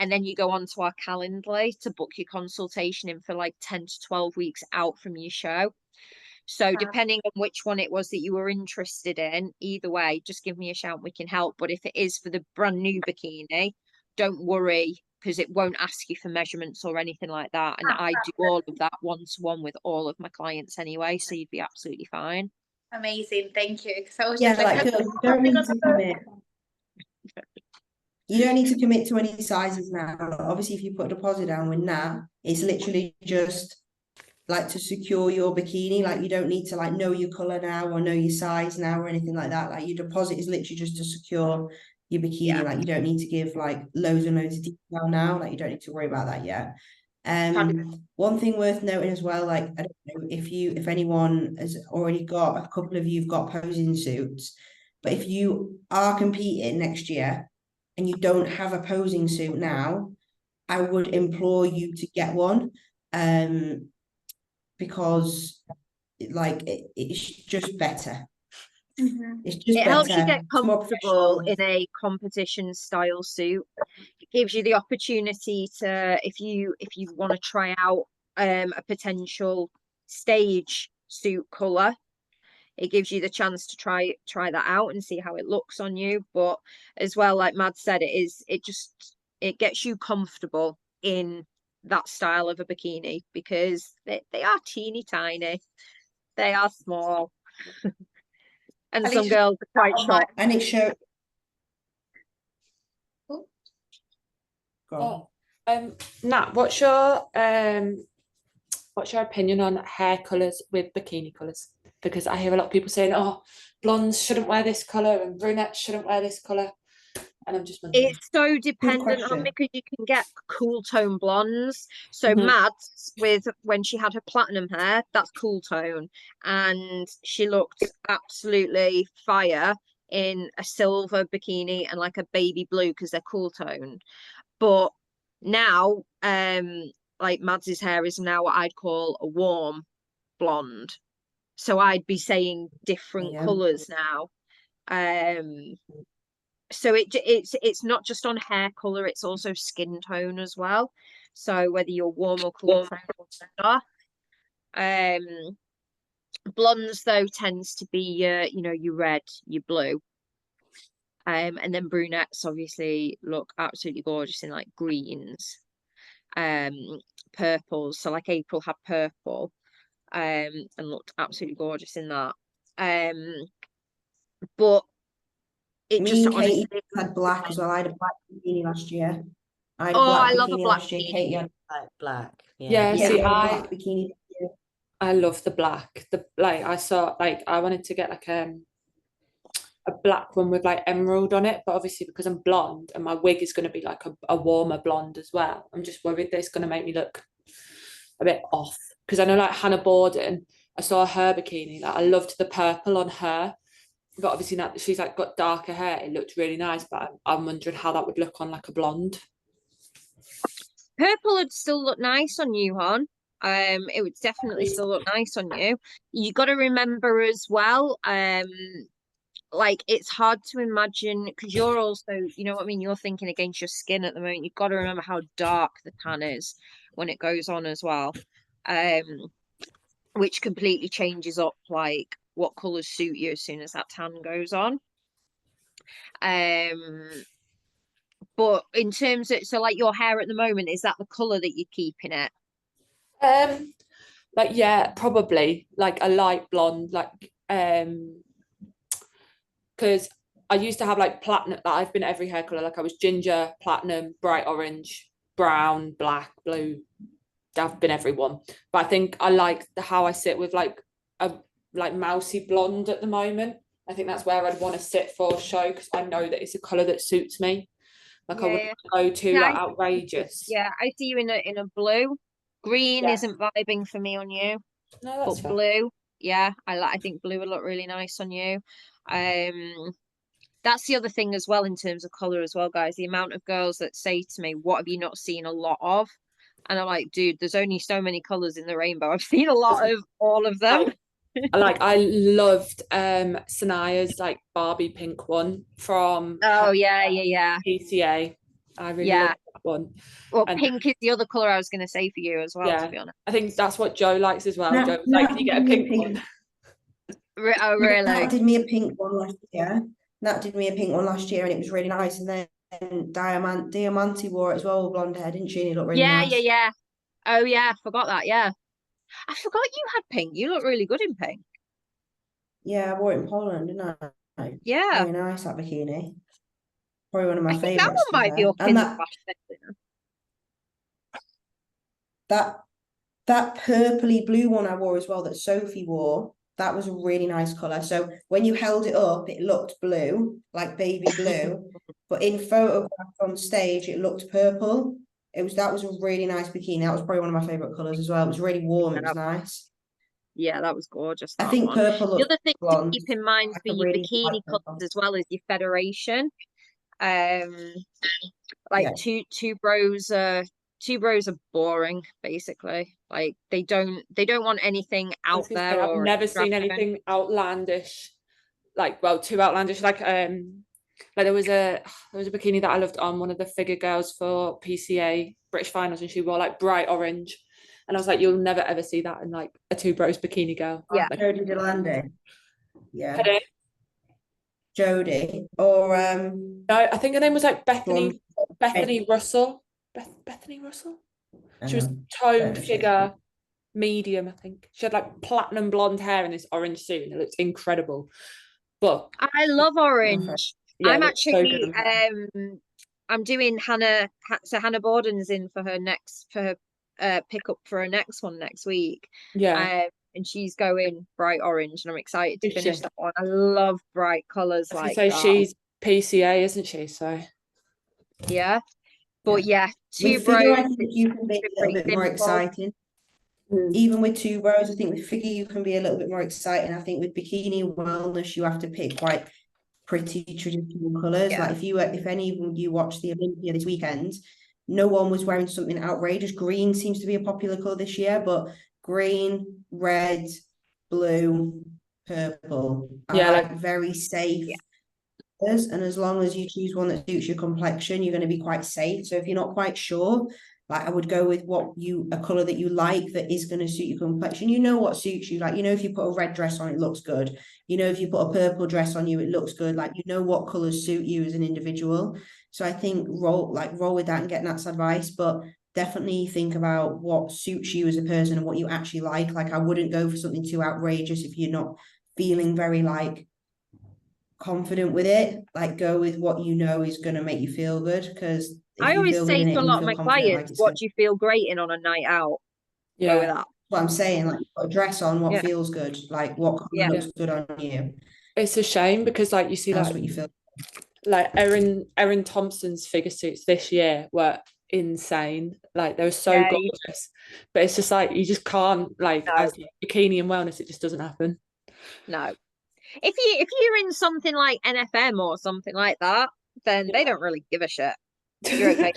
and then you go onto our Calendly to book your consultation in for like 10 to 12 weeks out from your show. So depending on which one it was that you were interested in, either way, just give me a shout and we can help. But if it is for the brand new bikini, don't worry, because it won't ask you for measurements or anything like that. And I do all of that one-to-one with all of my clients anyway, so you'd be absolutely fine. Amazing, thank you. So I was Yeah, just like, like girls, you don't need to commit. You don't need to commit to any sizes now. Obviously, if you put a deposit down with now, it's literally just like to secure your bikini. Like you don't need to like know your color now or know your size now or anything like that. Like your deposit is literally just to secure your bikini. Yeah. Like you don't need to give like loads and loads of detail now. Like you don't need to worry about that yet. One thing worth noting as well, like I don't know if anyone has already got, a couple of you've got posing suits, but if you are competing next year and you don't have a posing suit now, I would implore you to get one, because like it's just better. It's just It better. helps you get It's more comfortable professional. in a competition style suit. It gives you the opportunity to, if you want to try out a potential stage suit color, it gives you the chance to try that out and see how it looks on you. But as well, like Mad said, it gets you comfortable in that style of a bikini, because they are teeny tiny, they are small. And some girls are quite short. And it shows. Nat, what's your opinion on hair colours with bikini colours? Because I hear a lot of people saying, oh, blondes shouldn't wear this colour and brunettes shouldn't wear this colour. And I'm just wondering. It's so dependent on, because you can get cool tone blondes. So Mads, when she had her platinum hair, that's cool tone, and she looked absolutely fire in a silver bikini and like a baby blue, because they're cool tone. But now, like Mads's hair is now what I'd call a warm blonde. So I'd be saying different colours now. So it's not just on hair color, it's also skin tone as well. So whether you're warm or cool tone or dark. Blondes though tends to be your red, your blue. And then brunettes obviously look absolutely gorgeous in like greens, purples. So like April had purple, and looked absolutely gorgeous in that. But it Me just and Katie honestly had black as well. I had a black bikini last year. I had a Oh, black I love a bikini black last year. bikini. Katie had Black. Yeah, Katie see, had a black bikini. I love the black. I saw, like, I wanted to get like a black one with like emerald on it, but obviously because I'm blonde and my wig is going to be like a warmer blonde as well, I'm just worried that it's going to make me look a bit off, because I know like Hannah Borden, I saw her bikini, like I loved the purple on her, but obviously now that she's like got darker hair, it looked really nice, but I'm wondering how that would look on like a blonde. Purple would still look nice on you, hon. It would definitely still look nice on you. You got to remember as well, like it's hard to imagine because you're also, you know what I mean, you're thinking against your skin at the moment. You've got to remember how dark the tan is when it goes on as well, which completely changes up like what colours suit you as soon as that tan goes on. But in terms of, so like your hair at the moment, is that the colour that you're keeping it? Like yeah, probably like a light blonde, like because I used to have like platinum, like I've been every hair colour, like I was ginger, platinum, bright orange, brown, black, blue. I've been everyone. But I think I like how I sit with like a like mousy blonde at the moment. I think that's where I'd want to sit for a show, because I know that it's a colour that suits me. Like I wouldn't go too like outrageous. Yeah, I see you in a blue. Green isn't vibing for me on you. No, that's but blue, yeah, I think blue would look really nice on you. That's the other thing as well in terms of colour as well, guys. The amount of girls that say to me, "What have you not seen a lot of?" And I'm like, dude, there's only so many colours in the rainbow. I've seen a lot of all of them. I loved Sanaya's like Barbie pink one from PCA. I really loved that one. Well, pink is the other colour I was going to say for you as well, to be honest. I think that's what Joe likes as well. Joe, like, can you get a pink one? Oh, really? Nat did me a pink one last year. Nat did me a pink one last year and it was really nice. And then Diamante wore it as well with blonde hair, didn't she? And it looked really nice. Yeah. Oh, yeah, I forgot that, yeah. I forgot you had pink. You look really good in pink. Yeah, I wore it in Poland, didn't I? Yeah. Very nice, that bikini. Probably one of my favourites. That one might be your that purpley blue one I wore as well that Sophie wore, that was a really nice colour. So when you held it up, it looked blue, like baby blue. But in photograph on stage, it looked purple. That was a really nice bikini. That was probably one of my favourite colours as well. It was really warm, it was nice. Yeah, that was gorgeous. I think purple looks the other thing to keep in mind for your bikini colours as well is your federation. Two bros are boring, basically. Like they don't want anything out there. I've never seen anything outlandish, too outlandish. Like there was a bikini that I loved on one of the figure girls for PCA British finals, and she wore like bright orange, and I was like, you'll never ever see that in like a two bros bikini girl. Yeah, Jodie DeLande. Yeah. Jodie or no, I think her name was like Bethany Russell. Bethany Russell. She was toned figure, medium, I think. She had like platinum blonde hair in this orange suit, and it looked incredible. But I love orange. Yeah, I'm actually I'm doing Hannah Borden's in for her pickup for her next one next week. Yeah. And she's going bright orange, and I'm excited to finish that one. I love bright colours like that. So she's PCA, isn't she? So yeah. But two bros. I think you can be a little bit more exciting. Even with two bros, I think with figure you can be a little bit more exciting. I think with bikini wellness, you have to pick quite pretty traditional colours. Like if any of you watched the Olympia this weekend, no one was wearing something outrageous. Green seems to be a popular colour this year, but green, red, blue, purple. Like very safe. And as long as you choose one that suits your complexion, you're going to be quite safe. So if you're not quite sure, like I would go with a colour that you like that is going to suit your complexion. You know what suits you. Like, you know, if you put a red dress on, it looks good. You know, if you put a purple dress on you, it looks good. Like, you know what colours suit you as an individual. So I think roll with that and get Nat's advice, but definitely think about what suits you as a person and what you actually like. Like, I wouldn't go for something too outrageous if you're not feeling very confident with it. Like, go with what you know is going to make you feel good, because I always say to a lot of my clients, what do you feel great in on a night out? Go with that. What I'm saying, like, put a dress on, what feels good, like what colour looks good on you. It's a shame because like you see, that's like what you feel. Like Erin Thompson's figure suits this year were insane. Like they were so Yeah, gorgeous, but it's just like you just can't like No. as bikini and wellness, it just doesn't happen. No. If you're in something like NFM or something like that, then they don't really give a shit. You're okay.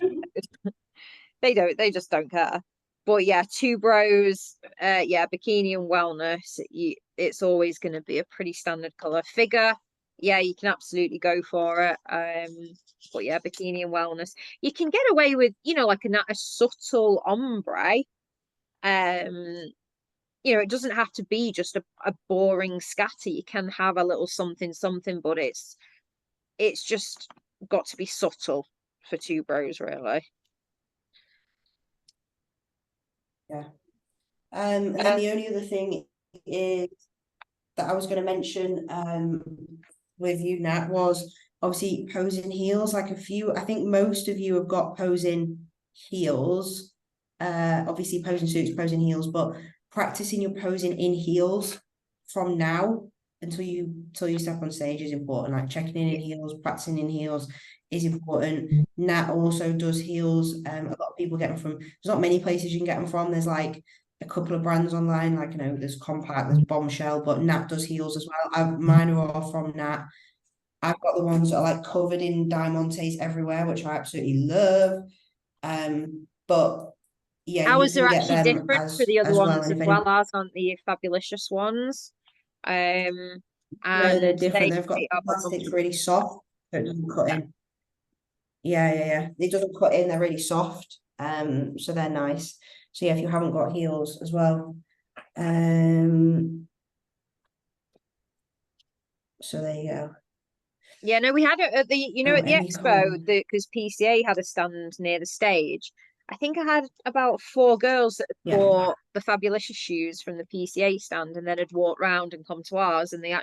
They just don't care. But yeah, Two Bros, yeah, bikini and wellness, it's always going to be a pretty standard color. Figure, yeah, you can absolutely go for it. But yeah, bikini and wellness, you can get away with, like a subtle ombre. It doesn't have to be just a boring scatter. You can have a little something, but it's just got to be subtle for Two Bros, really. Yeah. And then the only other thing is that I was going to mention with you, Nat, was obviously posing heels. Like I think most of you have got posing heels. Obviously posing suits, posing heels, but practicing your posing in heels from now until you step on stage is important. Like checking in heels, practicing in heels is important. Nat also does heels. A lot of people get them from, there's not many places you can get them from. There's like a couple of brands online, like there's Compact, there's Bombshell, but Nat does heels as well. Mine are all from Nat. I've got the ones that are like covered in diamantes everywhere, which I absolutely love. But yeah, ours you are can get actually them different for the other as well. ones And as well. Ours aren't the Fabulicious ones. No, And they're different. They've got they the are plastic's really soft, so it doesn't cut in. Yeah. It doesn't cut in, they're really soft. So they're nice. So yeah, if you haven't got heels as well. So there you go. Yeah, no, we had it at the at the expo, because PCA had a stand near the stage. I think I had about 4 girls that had bought the Fabulicious shoes from the PCA stand and then had walked round and come to ours, and they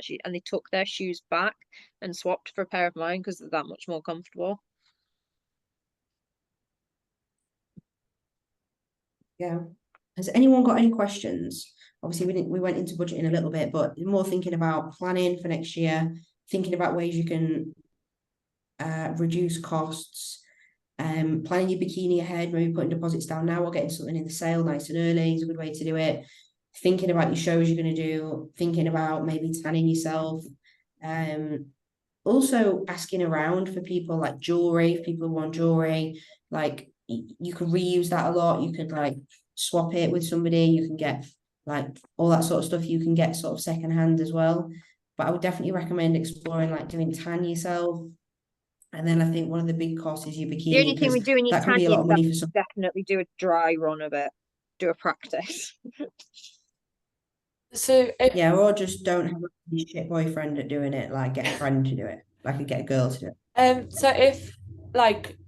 took their shoes back and swapped for a pair of mine because they're that much more comfortable. Yeah. Has anyone got any questions? Obviously, we went into budgeting a little bit, but more thinking about planning for next year, thinking about ways you can reduce costs, planning your bikini ahead, maybe putting deposits down now or getting something in the sale nice and early is a good way to do it. Thinking about your shows you're going to do, thinking about maybe tanning yourself. Also asking around for people like jewelry, if people want jewelry, like you can reuse that a lot. You could like swap it with somebody, you can get like all that sort of stuff you can get sort of secondhand as well. But I would definitely recommend exploring like doing tan yourself. And then I think one of the big costs is your bikini. The only thing we do in your that can be a lot of money for some. Definitely do a dry run of it, do a practice. So yeah, or just don't have a shit boyfriend at doing it. Like get a friend to do it. Like get a girl to do it. So if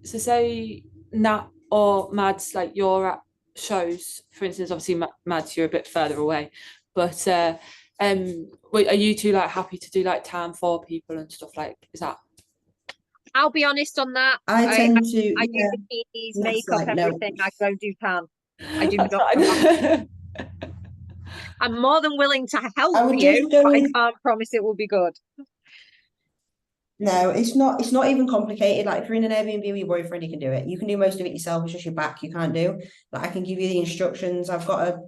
say Nat or Mads, like you're at shows, for instance, obviously Mads, you're a bit further away, but are you two like happy to do like tan for people and stuff? Like, is that? I'll be honest on that. I tend to. I do bikinis, makeup, everything. I don't do tan. I do not. I'm more than willing to help you, but I can't promise it will be good. No, it's not even complicated. Like if you're in an Airbnb with your boyfriend, you can do it. You can do most of it yourself. It's just your back you can't do. Like I can give you the instructions. I put a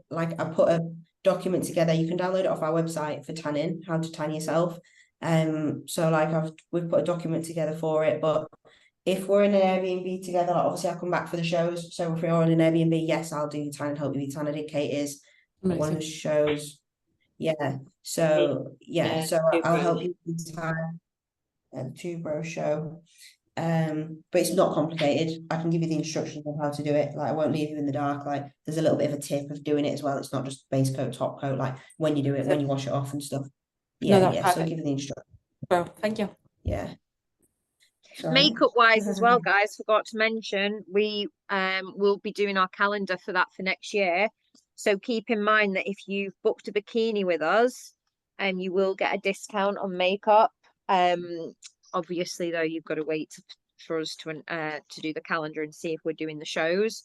document together. You can download it off our website for tanning, how to tan yourself. So like we've put a document together for it. But if we're in an Airbnb together, like obviously I'll come back for the shows. So if we're in an Airbnb, yes, I'll do your tan and help you with tan. I did Katie's one of the shows. Yeah. So so I'll help you with tan. The Two Bro show, but it's not complicated. I can give you the instructions on how to do it. Like I won't leave you in the dark. Like there's a little bit of a tip of doing it as well. It's not just base coat, top coat. Like when you do it, when you wash it off and stuff. Yeah, No, so I'll give you the instructions. Bro, thank you. Yeah. Makeup wise as well, guys, forgot to mention we will be doing our calendar for that for next year. So keep in mind that if you've booked a bikini with us, you will get a discount on makeup. Obviously though, you've got to wait for us to do the calendar and see if we're doing the shows,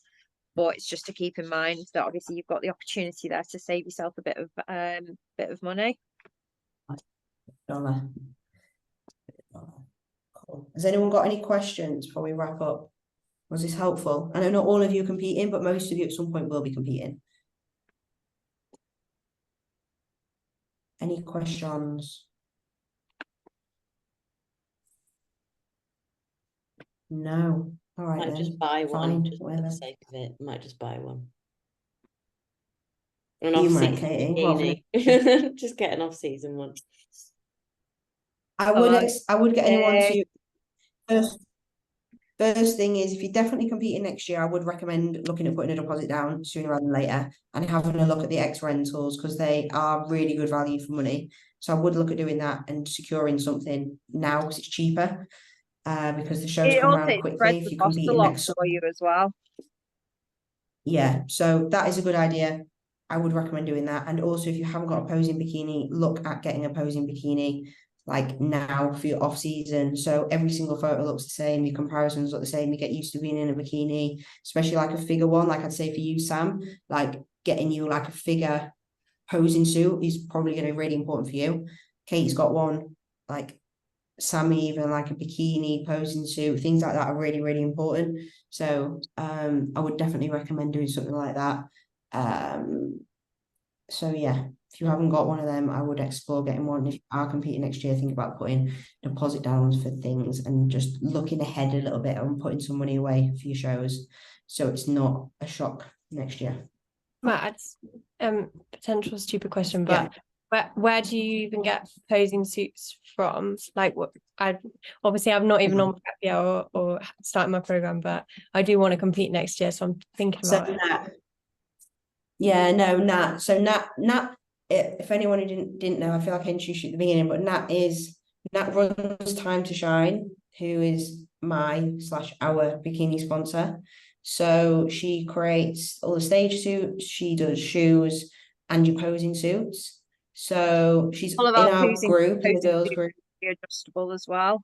but it's just to keep in mind that obviously you've got the opportunity there to save yourself a bit of money. Cool. Has anyone got any questions before we wrap up? Was this helpful? I know not all of you are competing, but most of you at some point will be competing. Any questions? No. All right, Might then. just buy one, Fine, just for whatever. the sake of it. Might just buy one. An You off-season might, Katie. What for bikini. Just get an off-season one. I would get anyone to first thing is, if you're definitely competing next year, I would recommend looking at putting a deposit down sooner rather than later and having a look at the X rentals, because they are really good value for money. So I would look at doing that and securing something now because it's cheaper. Because the shows It come also around spreads quickly if the you're cost a competing lot next for summer. you as well. Yeah, so that is a good idea. I would recommend doing that. And also, if you haven't got a posing bikini, look at getting a posing bikini like now for your off season. So every single photo looks the same, your comparisons look the same, you get used to being in a bikini, especially like a figure one. Like I'd say for you, Sam, like getting you like a figure posing suit is probably going to be really important for you. Kate's got one, like Sammy, even like a bikini posing suit, things like that are really, really important. So I would definitely recommend doing something like that. So yeah, if you haven't got one of them, I would explore getting one. If you are competing next year, think about putting deposit downs for things and just looking ahead a little bit and putting some money away for your shows, so it's not a shock next year. Matt, potential stupid question, Yeah. but where do you even get posing suits from? Like, what I've not even on prep yet or starting my program, but I do want to compete next year, so I'm thinking So about it. Nat, yeah, no, Nat. So Nat, if anyone who didn't know, I feel like I introduced you at the beginning, but Nat runs Time to Shine, who is our bikini sponsor. So she creates all the stage suits, she does shoes and your posing suits. So she's All of in our our posing group, in the girls suits group. be adjustable as well.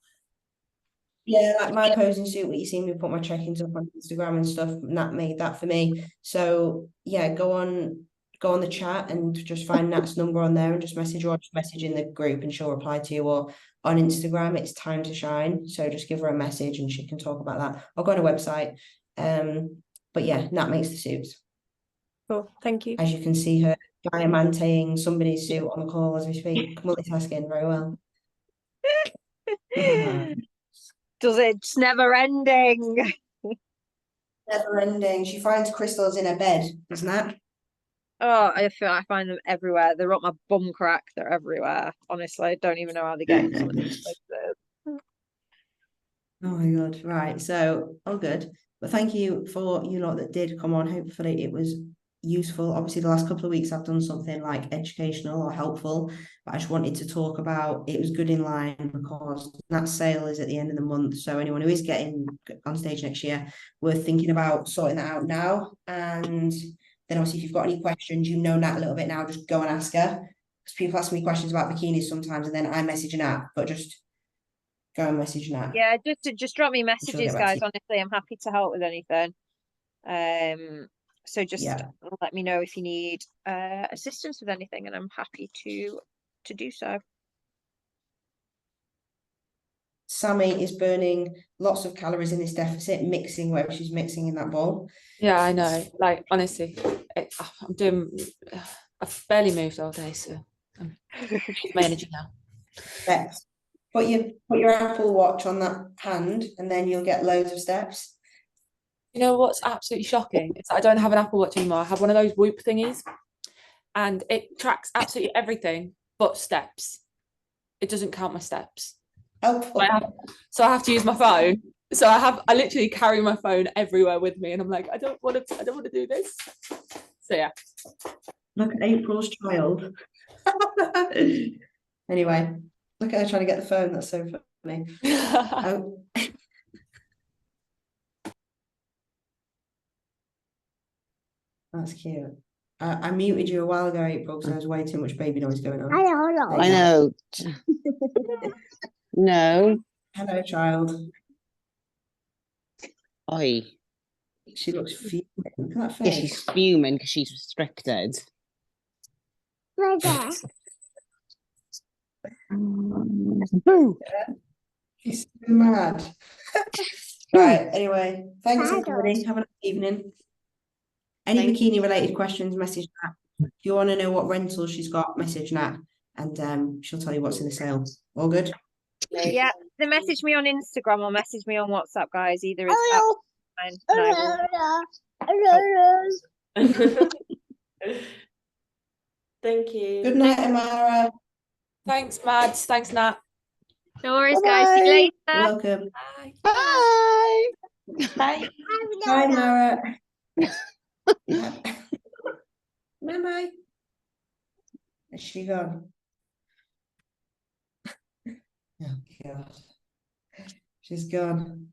Yeah, like my posing suit, what you see me put my check-ins up on Instagram and stuff, Nat made that for me. So yeah, go on the chat and just find Nat's number on there and just message her, or just message in the group and she'll reply to you. Or on Instagram, it's Time to Shine. So just give her a message and she can talk about that. I'll go on her website. But yeah, Nat makes the suits. Cool, thank you. As you can see her diamanting somebody's suit on the call as we speak, multitasking very well. Does it? It's never ending. Never ending. She finds crystals in her bed, doesn't that? Oh, I find them everywhere. They're up my bum crack. They're everywhere. Honestly, I don't even know how they get in some of these places. Oh my God. Right. So, all good. But thank you for you lot that did come on. Hopefully it was useful. Obviously, the last couple of weeks I've done something like educational or helpful, but I just wanted to talk about it was good in line because that sale is at the end of the month. So anyone who is getting on stage next year, we're thinking about sorting that out now. And then obviously if you've got any questions, you know Nat a little bit now, just go and ask her. Because people ask me questions about bikinis sometimes and then I message Nat, but just go and message Nat. Yeah, just drop me She'll messages, get back to guys. you. Honestly, I'm happy to help with anything. So just Yeah. let me know if you need assistance with anything, and I'm happy to do so. Sammy is burning lots of calories in this deficit, mixing whatever she's mixing in that bowl. Yeah, I know. Like honestly, I've barely moved all day, so I'm my energy now. Steps. Put your Apple Watch on that hand, and then you'll get loads of steps. You know what's absolutely shocking? It's that I don't have an Apple Watch anymore. I have one of those Whoop thingies, and it tracks absolutely everything but steps. It doesn't count my steps. Helpful. So I have to use my phone. So I literally carry my phone everywhere with me, and I'm like, I don't want to do this. So yeah. Look at April's child. Anyway, look at her trying to get the phone. That's so funny. That's cute. I muted you a while ago, April, because there was way too much baby noise going on. I know. No. Hello, child. Oi. She looks fuming. Look at that Yeah, face. she's fuming because she's restricted. Boo! She's mad. Right, anyway, thanks everybody. Have a nice evening. Any Thank bikini related questions, message Nat. If you want to know what rental she's got, message Nat, and she'll tell you what's in the sale. All good? Yeah, they message me on Instagram or message me on WhatsApp, guys. Either is absolutely fine. Thank you. Good night, Amara. Thanks, Mads. Thanks, Nat. No worries, guys. See you later. You're welcome. Bye. Bye. Bye. Bye, Mara. Bye-bye. Is she gone? Oh, God. She's gone.